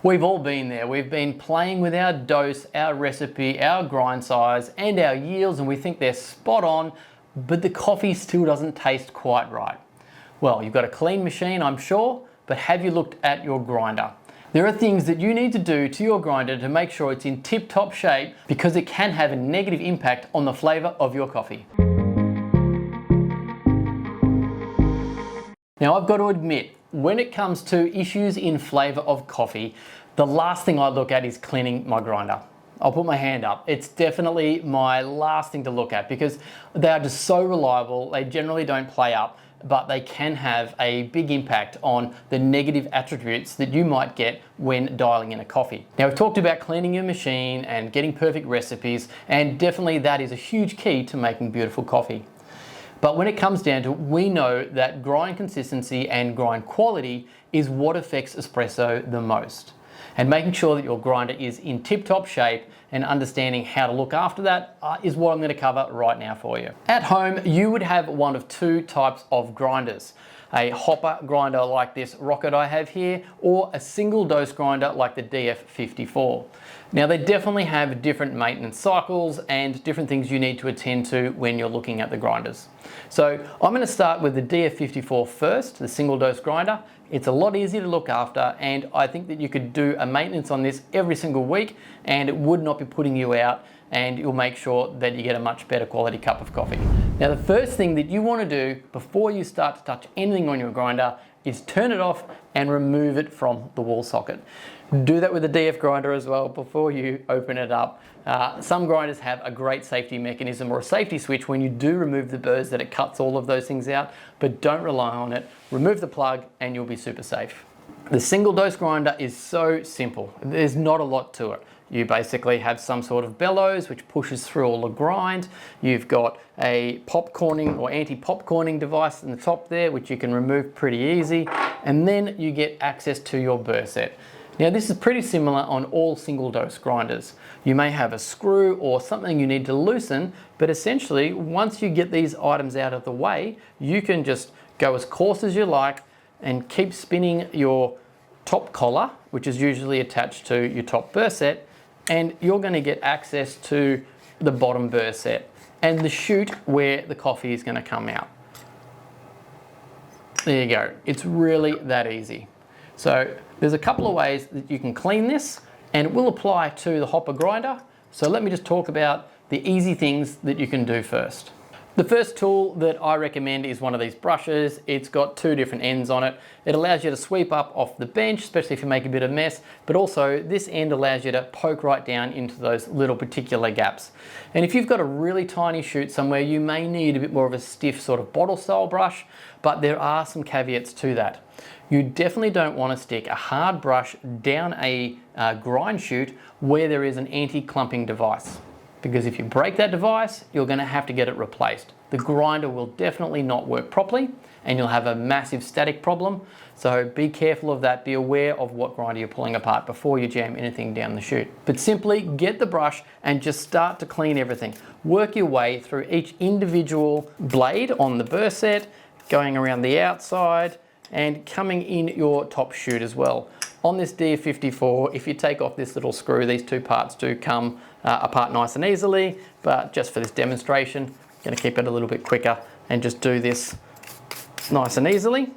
We've all been there. We've been playing with our dose, our recipe, our grind size, and our yields, and we think they're spot on, but the coffee still doesn't taste quite right. Well, you've got a clean machine, I'm sure, but have you looked at your grinder? There are things that you need to do to your grinder to make sure it's in tip-top shape, because it can have a negative impact on the flavor of your coffee. Now, I've got to admit, when it comes to issues in flavor of coffee, the last thing I look at is cleaning my grinder. I'll put my hand up. It's definitely my last thing to look at because they are just so reliable. They generally don't play up, but they can have a big impact on the negative attributes that you might get when dialing in a coffee. Now, we've talked about cleaning your machine and getting perfect recipes, and definitely that is a huge key to making beautiful coffee. But when it comes down to it, we know that grind consistency and grind quality is what affects espresso the most. And making sure that your grinder is in tip-top shape and understanding how to look after that is what I'm going to cover right now for you. At home, you would have one of two types of grinders. A hopper grinder like this rocket I have here, or a single dose grinder like the DF54. Now, they definitely have different maintenance cycles and different things you need to attend to when you're looking at the grinders. So I'm going to start with the DF54 first, the single dose grinder. It's a lot easier to look after, and I think that you could do a maintenance on this every single week and it would not be putting you out, and you'll make sure that you get a much better quality cup of coffee. Now, the first thing that you want to do before you start to touch anything on your grinder is turn it off and remove it from the wall socket. Do that with the DF grinder as well before you open it up. Some grinders have a great safety mechanism or a safety switch when you do remove the burrs that it cuts all of those things out, but don't rely on it. Remove the plug and you'll be super safe. The single dose grinder is so simple. There's not a lot to it. You basically have some sort of bellows which pushes through all the grind. You've got a popcorning or anti-popcorning device in the top there, which you can remove pretty easy. And then you get access to your burr set. Now, this is pretty similar on all single dose grinders. You may have a screw or something you need to loosen, but essentially once you get these items out of the way, you can just go as coarse as you like and keep spinning your top collar, which is usually attached to your top burr set, and you're going to get access to the bottom burr set and the chute where the coffee is going to come out. There you go. It's really that easy. So there's a couple of ways that you can clean this, and it will apply to the hopper grinder. So let me just talk about the easy things that you can do first. The first tool that I recommend is one of these brushes. It's got two different ends on it. It allows you to sweep up off the bench, especially if you make a bit of mess, but also this end allows you to poke right down into those little particular gaps. And if you've got a really tiny chute somewhere, you may need a bit more of a stiff sort of bottle style brush, but there are some caveats to that. You definitely don't want to stick a hard brush down a grind chute where there is an anti-clumping device, because if you break that device, you're going to have to get it replaced. The grinder will definitely not work properly and you'll have a massive static problem. So be careful of that. Be aware of what grinder you're pulling apart before you jam anything down the chute. But simply get the brush and just start to clean everything. Work your way through each individual blade on the burr set, going around the outside and coming in your top chute as well. On this DF54, if you take off this little screw, these two parts do come apart nice and easily, but just for this demonstration, I'm going to keep it a little bit quicker and just do this nice and easily.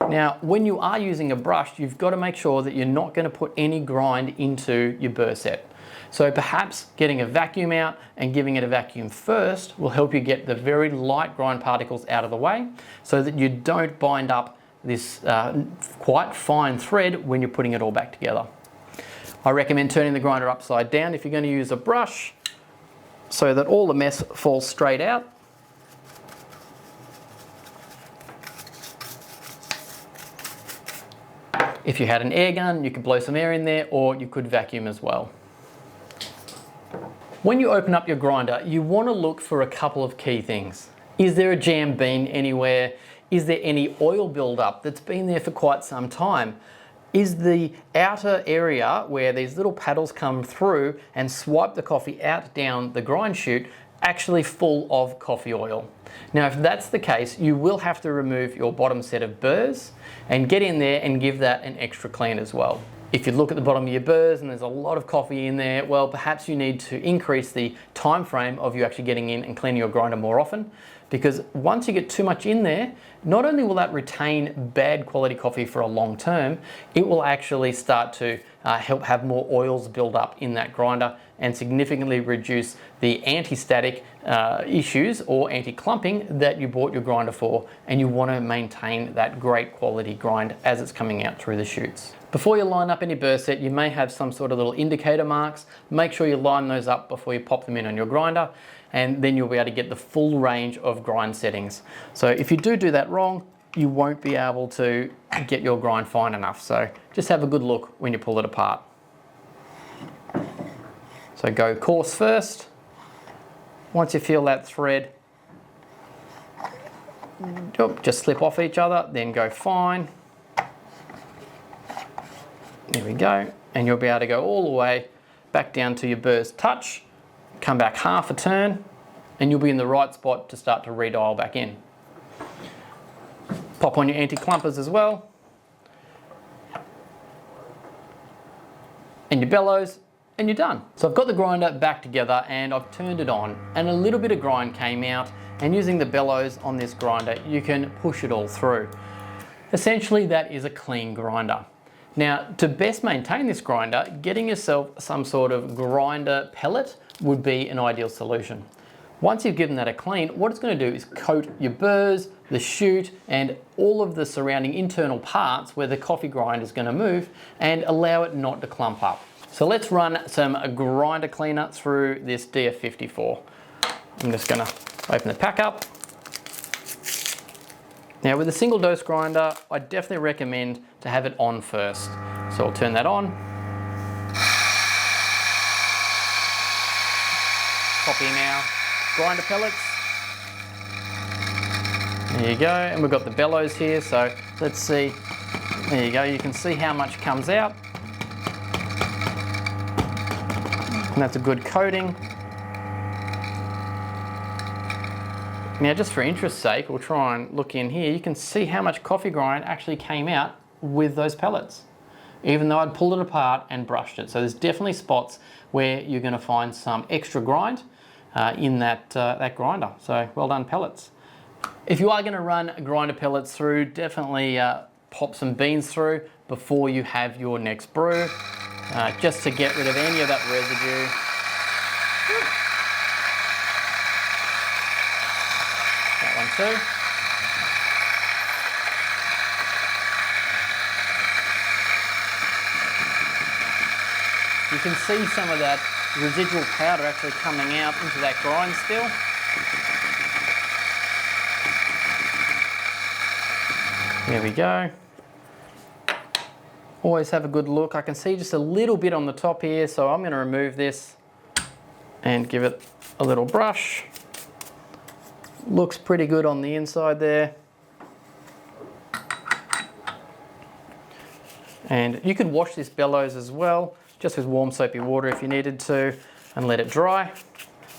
Now, when you are using a brush, you've got to make sure that you're not going to put any grind into your burr set. So perhaps getting a vacuum out and giving it a vacuum first will help you get the very light grind particles out of the way so that you don't bind up this quite fine thread when you're putting it all back together. I recommend turning the grinder upside down if you're going to use a brush so that all the mess falls straight out. If you had an air gun, you could blow some air in there, or you could vacuum as well. When you open up your grinder, you want to look for a couple of key things. Is there a jam bean anywhere? Is there any oil buildup that's been there for quite some time? Is the outer area where these little paddles come through and swipe the coffee out down the grind chute actually full of coffee oil? Now, if that's the case, you will have to remove your bottom set of burrs and get in there and give that an extra clean as well. If you look at the bottom of your burrs and there's a lot of coffee in there, well, perhaps you need to increase the time frame of you actually getting in and cleaning your grinder more often, because once you get too much in there, not only will that retain bad quality coffee for a long term, it will actually start to help have more oils build up in that grinder and significantly reduce the anti-static issues or anti-clumping that you bought your grinder for, and you want to maintain that great quality grind as it's coming out through the chutes. Before you line up any burr set, you may have some sort of little indicator marks. Make sure you line those up before you pop them in on your grinder, and then you'll be able to get the full range of grind settings. So if you do that wrong, you won't be able to get your grind fine enough. So just have a good look when you pull it apart. So go coarse first. Once you feel that thread just slip off each other, then go fine. There we go. And you'll be able to go all the way back down to your burr's touch, come back half a turn, and you'll be in the right spot to start to redial back in. Pop on your anti-clumpers as well. And your bellows, and you're done. So I've got the grinder back together and I've turned it on, and a little bit of grind came out, and using the bellows on this grinder, you can push it all through. Essentially, that is a clean grinder. Now, to best maintain this grinder, getting yourself some sort of grinder pellet would be an ideal solution. Once you've given that a clean, what it's going to do is coat your burrs, the chute, and all of the surrounding internal parts where the coffee grind is going to move, and allow it not to clump up. So let's run some grinder cleaner through this DF54. I'm just going to open the pack up. Now with a single dose grinder, I definitely recommend to have it on first. So I'll turn that on. Pop in our grinder pellets. There you go, and we've got the bellows here, so let's see. There you go, you can see how much comes out. And that's a good coating. Now, just for interest's sake, we'll try and look in here. You can see how much coffee grind actually came out with those pellets, even though I'd pulled it apart and brushed it. So there's definitely spots where you're going to find some extra grind in that grinder. So well done, pellets. If you are going to run grinder pellets through, definitely pop some beans through before you have your next brew, just to get rid of any of that residue. That one too. You can see some of that residual powder actually coming out into that grind still. There we go. Always have a good look. I can see just a little bit on the top here, so I'm going to remove this and give it a little brush. Looks pretty good on the inside there. And you could wash this bellows as well, just with warm soapy water if you needed to, and let it dry.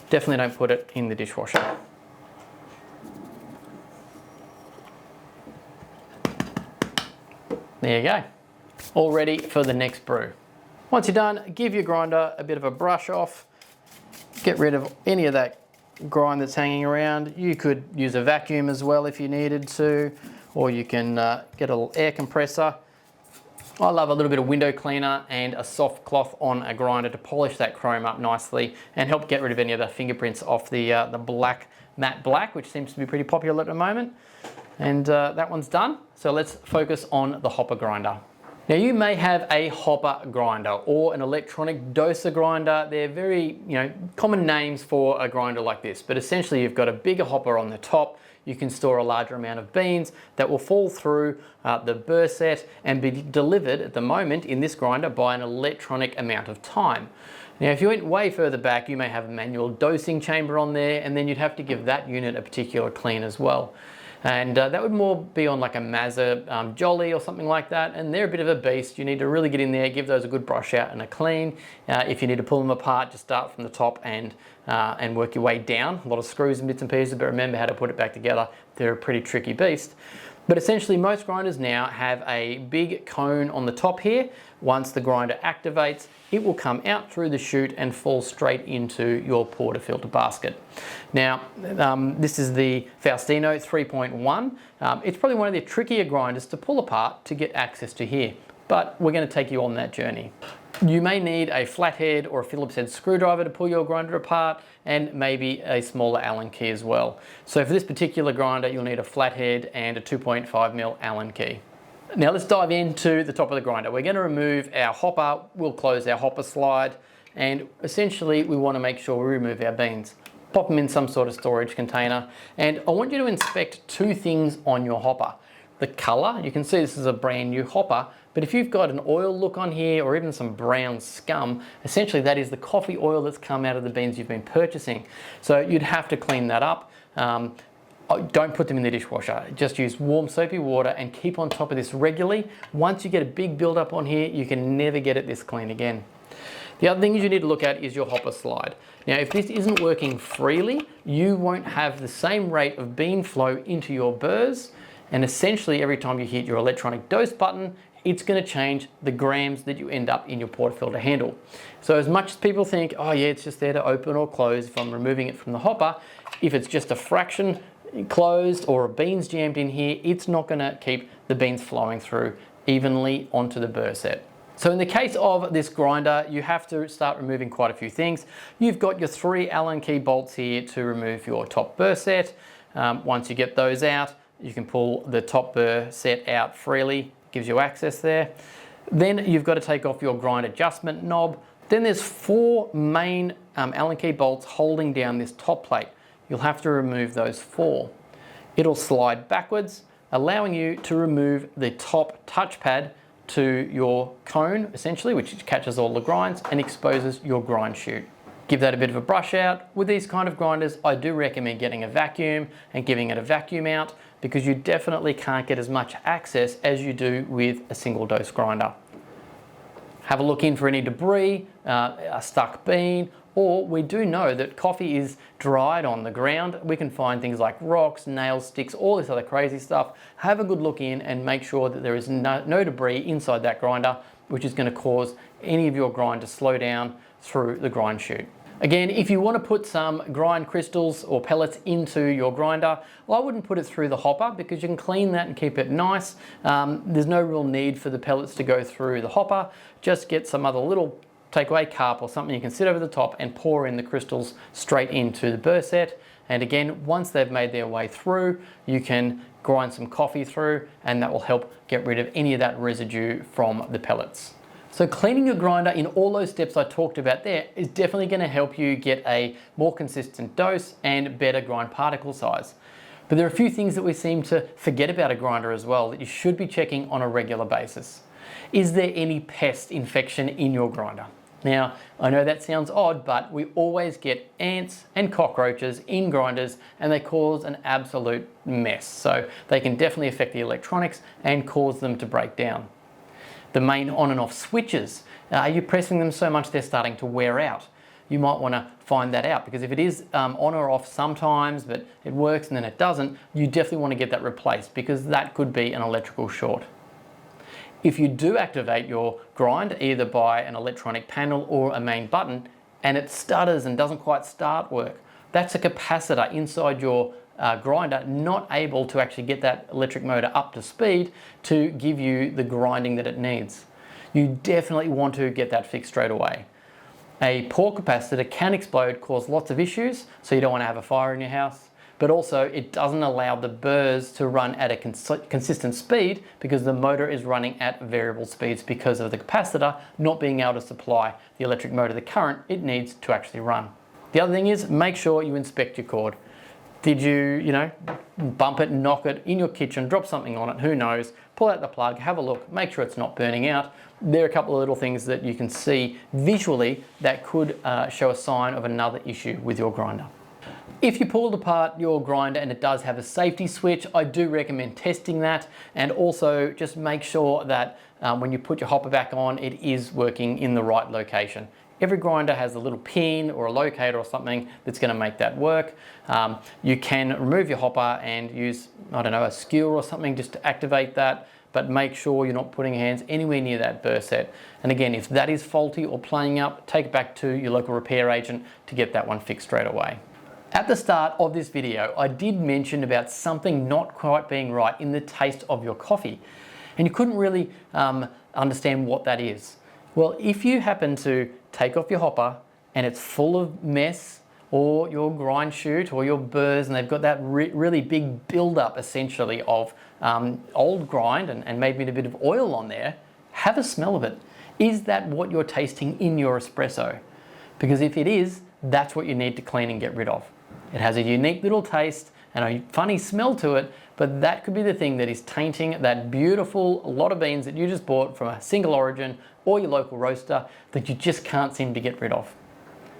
Definitely don't put it in the dishwasher. There you go. All ready for the next brew. Once you're done, give your grinder a bit of a brush off. Get rid of any of that grind that's hanging around. You could use a vacuum as well if you needed to, or you can get a little air compressor. I love a little bit of window cleaner and a soft cloth on a grinder to polish that chrome up nicely and help get rid of any of the fingerprints off the black, matte black, which seems to be pretty popular at the moment. And that one's done. So let's focus on the hopper grinder. Now you may have a hopper grinder or an electronic doser grinder. They're very common names for a grinder like this, but essentially you've got a bigger hopper on the top. You can store a larger amount of beans that will fall through the burr set and be delivered at the moment in this grinder by an electronic amount of time. Now if you went way further back, you may have a manual dosing chamber on there, and then you'd have to give that unit a particular clean as well. And that would more be on like a Mazda Jolly or something like that, and they're a bit of a beast. You need to really get in there, give those a good brush out and a clean. If you need to pull them apart, just start from the top and work your way down. A lot of screws and bits and pieces, but remember how to put it back together. They're a pretty tricky beast. But essentially most grinders now have a big cone on the top here. Once the grinder activates, it will come out through the chute and fall straight into your portafilter basket. Now, this is the Faustino 3.1. It's probably one of the trickier grinders to pull apart to get access to here, but we're going to take you on that journey. You may need a flathead or a Phillips head screwdriver to pull your grinder apart, and maybe a smaller Allen key as well. So for this particular grinder, you'll need a flathead and a 2.5mm Allen key. Now let's dive into the top of the grinder. We're going to remove our hopper, we'll close our hopper slide, and essentially we want to make sure we remove our beans. Pop them in some sort of storage container, and I want you to inspect two things on your hopper. The color, you can see this is a brand new hopper, but if you've got an oil look on here or even some brown scum, essentially that is the coffee oil that's come out of the beans you've been purchasing. So you'd have to clean that up. Don't put them in the dishwasher. Just use warm soapy water and keep on top of this regularly. Once you get a big buildup on here, you can never get it this clean again. The other thing you need to look at is your hopper slide. Now, if this isn't working freely, you won't have the same rate of bean flow into your burrs, and essentially every time you hit your electronic dose button, it's going to change the grams that you end up in your portafilter handle. So as much as people think, oh yeah, it's just there to open or close if I'm removing it from the hopper, if it's just a fraction closed or a bean's jammed in here, it's not going to keep the beans flowing through evenly onto the burr set. So in the case of this grinder, you have to start removing quite a few things. You've got your 3 Allen key bolts here to remove your top burr set. Once you get those out, you can pull the top burr set out freely, gives you access there. Then you've got to take off your grind adjustment knob. Then there's 4 main Allen key bolts holding down this top plate. You'll have to remove those 4. It'll slide backwards, allowing you to remove the top touchpad to your cone, essentially, which catches all the grinds and exposes your grind chute. Give that a bit of a brush out. With these kind of grinders, I do recommend getting a vacuum and giving it a vacuum out, because you definitely can't get as much access as you do with a single dose grinder. Have a look in for any debris, a stuck bean, or we do know that coffee is dried on the ground. We can find things like rocks, nails, sticks, all this other crazy stuff. Have a good look in and make sure that there is no debris inside that grinder, which is going to cause any of your grind to slow down through the grind chute. Again, if you want to put some grind crystals or pellets into your grinder, well, I wouldn't put it through the hopper because you can clean that and keep it nice. There's no real need for the pellets to go through the hopper. Just get some other little takeaway cup or something you can sit over the top and pour in the crystals straight into the burr set. And again, once they've made their way through, you can grind some coffee through, and that will help get rid of any of that residue from the pellets. So cleaning your grinder in all those steps I talked about there is definitely going to help you get a more consistent dose and better grind particle size. But there are a few things that we seem to forget about a grinder as well that you should be checking on a regular basis. Is there any pest infection in your grinder? Now, I know that sounds odd, but we always get ants and cockroaches in grinders, and they cause an absolute mess. So they can definitely affect the electronics and cause them to break down. The main on and off switches, are you pressing them so much they're starting to wear out? You might want to find that out, because if it is on or off sometimes, but it works and then it doesn't, you definitely want to get that replaced, because that could be an electrical short. If you do activate your grind either by an electronic panel or a main button and it stutters and doesn't quite start work, that's a capacitor inside your grinder not able to actually get that electric motor up to speed to give you the grinding that it needs. You definitely want to get that fixed straight away. A poor capacitor can explode, cause lots of issues, so you don't want to have a fire in your house, but also it doesn't allow the burrs to run at a consistent speed, because the motor is running at variable speeds because of the capacitor not being able to supply the electric motor the current it needs to actually run. The other thing is, make sure you inspect your cord. Did you bump it, knock it in your kitchen, drop something on it, who knows? Pull out the plug, have a look, make sure it's not burning out. There are a couple of little things that you can see visually that could show a sign of another issue with your grinder. If you pulled apart your grinder and it does have a safety switch, I do recommend testing that, and also just make sure that when you put your hopper back on, it is working in the right location. Every grinder has a little pin or a locator or something that's going to make that work. You can remove your hopper and use, I don't know, a skewer or something just to activate that, but make sure you're not putting your hands anywhere near that burr set. And again, if that is faulty or playing up, take it back to your local repair agent to get that one fixed straight away. At the start of this video, I did mention about something not quite being right in the taste of your coffee. And you couldn't really understand what that is. Well, if you happen to take off your hopper and it's full of mess, or your grind chute or your burrs, and they've got that really big build-up essentially of old grind and maybe a bit of oil on there, have a smell of it. Is that what you're tasting in your espresso? Because if it is, that's what you need to clean and get rid of. It has a unique little taste and a funny smell to it, but that could be the thing that is tainting that beautiful lot of beans that you just bought from a single origin or your local roaster that you just can't seem to get rid of.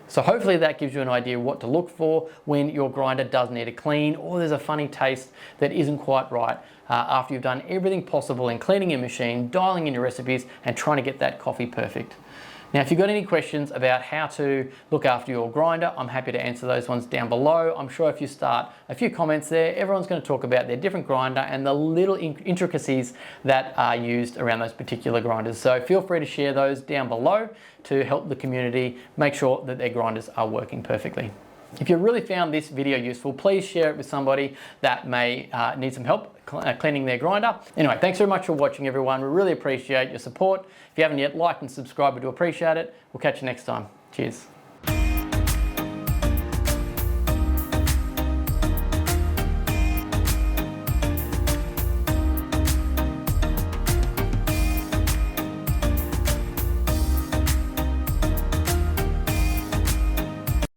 So hopefully that gives you an idea what to look for when your grinder does need a clean, or there's a funny taste that isn't quite right after you've done everything possible in cleaning your machine, dialing in your recipes, and trying to get that coffee perfect. Now, if you've got any questions about how to look after your grinder, I'm happy to answer those ones down below. I'm sure if you start a few comments there, everyone's going to talk about their different grinder and the little intricacies that are used around those particular grinders. So feel free to share those down below to help the community make sure that their grinders are working perfectly. If you really found this video useful, please share it with somebody that may need some help cleaning their grinder. Anyway, thanks very much for watching, everyone. We really appreciate your support. If you haven't yet, like and subscribe. We do appreciate it. We'll catch you next time. Cheers.